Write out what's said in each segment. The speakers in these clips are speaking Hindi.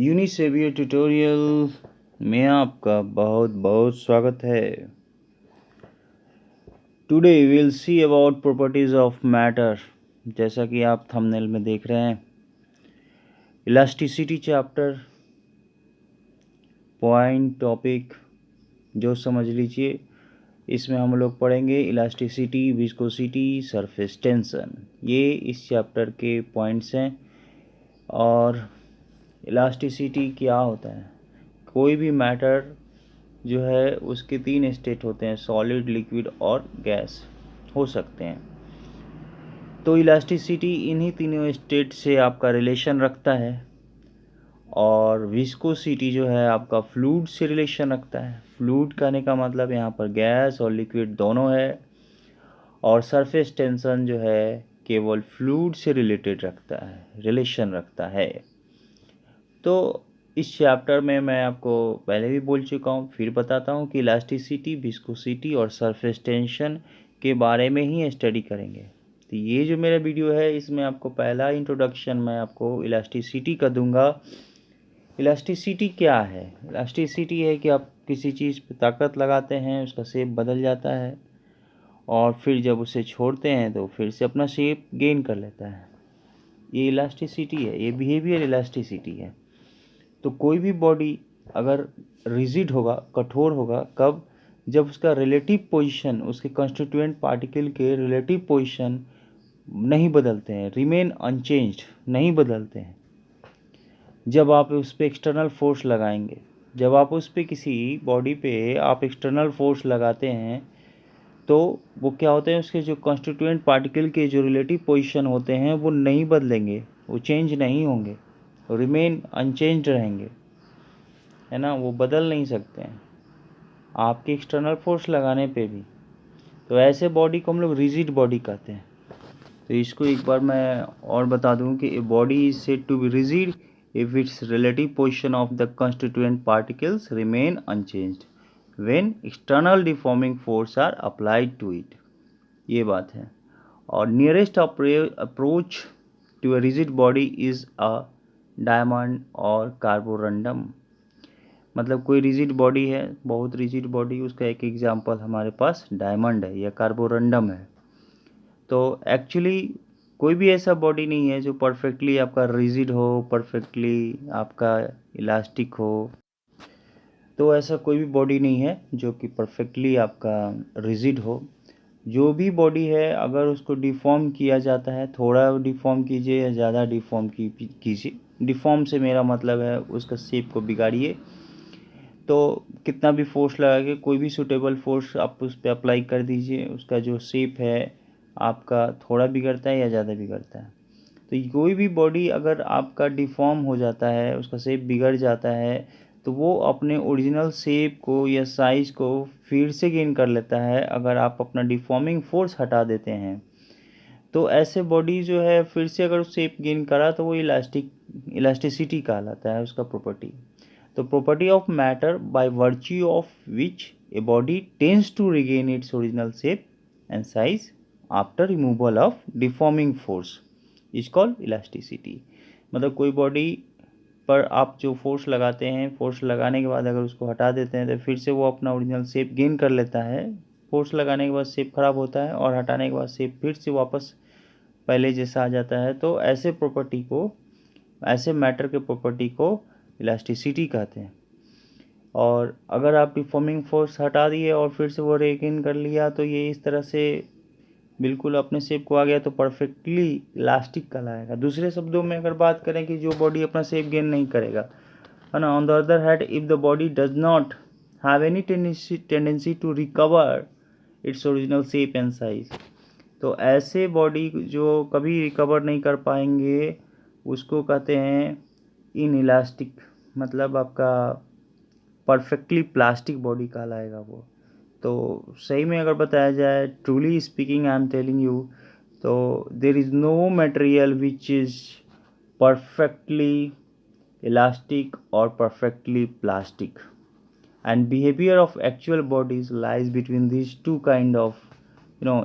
यूनिसेवियर ट्यूटोरियल में आपका बहुत बहुत स्वागत है। Today we will see about properties of matter. जैसा कि आप थंबनेल में देख रहे हैं, इलास्टिसिटी चैप्टर पॉइंट टॉपिक जो समझ लीजिए। इसमें हम लोग पढ़ेंगे इलास्टिसिटी, विस्कोसिटी, सरफेस टेंशन। ये इस चैप्टर के पॉइंट्स हैं। और इलास्टिसिटी क्या होता है? कोई भी मैटर जो है उसके 3 स्टेट होते हैं, सॉलिड, लिक्विड और गैस हो सकते हैं। तो इलास्टिसिटी इन्हीं तीनों स्टेट से आपका रिलेशन रखता है। और विस्कोसिटी जो है आपका फ्लूइड से रिलेशन रखता है। फ्लूइड कहने का मतलब यहाँ पर गैस और लिक्विड दोनों है। और सरफेस टेंशन जो है केवल फ्लूइड से रिलेटेड रखता है, रिलेशन रखता है। तो इस चैप्टर में मैं आपको पहले भी बोल चुका हूँ, फिर बताता हूँ कि इलास्टिसिटी, विस्कोसिटी और सरफेस टेंशन के बारे में ही स्टडी करेंगे। तो ये जो मेरा वीडियो है, इसमें आपको पहला इंट्रोडक्शन मैं आपको इलास्टिसिटी का दूंगा। इलास्टिसिटी क्या है? इलास्टिसिटी है कि आप किसी चीज़ पे ताकत लगाते हैं, उसका शेप बदल जाता है, और फिर जब उसे छोड़ते हैं तो फिर से अपना शेप गेन कर लेता है। ये इलास्टिसिटी है, ये बिहेवियर इलास्टिसिटी है। तो कोई भी बॉडी अगर रिजिड होगा, कठोर होगा, कब? जब उसका रिलेटिव पोजीशन, उसके कंस्टिट्यूएंट पार्टिकल के रिलेटिव पोजीशन नहीं बदलते हैं, रिमेन अनचेंज्ड, नहीं बदलते हैं। जब आप उस पर एक्सटर्नल फोर्स लगाएंगे, जब आप उस पर किसी बॉडी पे आप एक्सटर्नल फोर्स लगाते हैं, तो वो क्या होते हैं, उसके जो कंस्टिट्यूएंट पार्टिकल के जो रिलेटिव पोजीशन होते हैं वो नहीं बदलेंगे, वो चेंज नहीं होंगे, रिमेन अनचेंज्ड रहेंगे, है ना। वो बदल नहीं सकते हैं आपके एक्सटर्नल फोर्स लगाने पे भी। तो ऐसे बॉडी को हम लोग रिजिड बॉडी कहते हैं। तो इसको एक बार मैं और बता दूं कि a body is said to be rigid if its relative position of the constituent particles remain unchanged when external deforming force are applied to it. ये बात है। और nearest approach to a rigid body is a diamond और कार्बोरंडम। मतलब कोई रिजिड बॉडी है, बहुत रिजिड बॉडी, उसका एक एग्जांपल हमारे पास डायमंड है या कार्बोरंडम है। तो एक्चुअली कोई भी ऐसा बॉडी नहीं है जो परफेक्टली आपका रिजिड हो, परफेक्टली आपका इलास्टिक हो। तो ऐसा कोई भी बॉडी नहीं है जो कि परफेक्टली आपका रिजिड हो। जो भी बॉडी है, अगर उसको डिफॉर्म किया जाता है, थोड़ा डिफॉर्म कीजिए या ज़्यादा डिफॉर्म कीजिए। डिफॉर्म से मेरा मतलब है उसका शेप को बिगाड़िए, तो कितना भी फोर्स लगा के, कोई भी सूटेबल फोर्स आप उस पर अप्लाई कर दीजिए, उसका जो शेप है आपका थोड़ा बिगड़ता है या ज़्यादा बिगड़ता है। तो कोई भी बॉडी अगर आपका डिफॉर्म हो जाता है, उसका शेप बिगड़ जाता है, तो वो अपने ओरिजिनल शेप को या साइज़ को फिर से गेन कर लेता है अगर आप अपना डिफॉर्मिंग फोर्स हटा देते हैं। तो ऐसे बॉडी जो है फिर से अगर शेप गेन करा तो वो इलास्टिसिटी कहलाता है उसका प्रॉपर्टी। तो property of matter by virtue of which a body tends to regain its original shape and size after removal of deforming force is called elasticity। मतलब कोई बॉडी पर आप जो फोर्स लगाते हैं, फोर्स लगाने के बाद अगर उसको हटा देते हैं तो फिर से वो अपना ओरिजिनल शेप गेन कर लेता है। फोर्स लगाने के बाद शेप खराब होता है और हटाने के बाद शेप फिर से वापस पहले जैसा आ जाता है। तो ऐसे प्रॉपर्टी को, ऐसे मैटर के प्रॉपर्टी को इलास्टिसिटी कहते हैं। और अगर आप डिफॉर्मिंग फोर्स हटा दिए और फिर से वो रिगेन कर लिया, तो ये इस तरह से बिल्कुल अपने शेप को आ गया, तो परफेक्टली इलास्टिक कहलाएगा। दूसरे शब्दों में अगर बात करें कि जो बॉडी अपना शेप गेन नहीं करेगा, है ना, on the other hand if the body does not have any tendency to recover its original shape and size, तो ऐसे बॉडी जो कभी रिकवर नहीं कर पाएंगे उसको कहते हैं इनइलास्टिक। मतलब आपका परफेक्टली प्लास्टिक बॉडी कहलाएगा वो। तो सही में अगर बताया जाए, truly speaking I am telling you, तो there is no material which is perfectly elastic और perfectly plastic, and behavior of actual bodies lies between these two kind of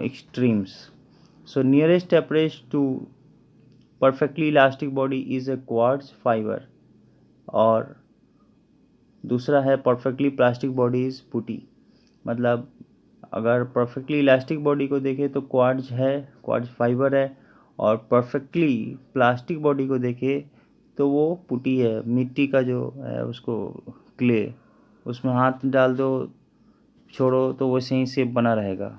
extremes. So nearest approach to perfectly elastic body is a quartz fiber, और दूसरा है परफेक्टली प्लास्टिक बॉडी इज़ पुटी। मतलब अगर परफेक्टली इलास्टिक बॉडी को देखें तो क्वार्ट्ज है, क्वार्ट्ज फाइबर है, और परफेक्टली प्लास्टिक बॉडी को देखें तो वो पुटी है, मिट्टी का जो है उसको क्ले, उसमें हाथ डाल दो छोड़ो तो वैसे ही शेप बना रहेगा।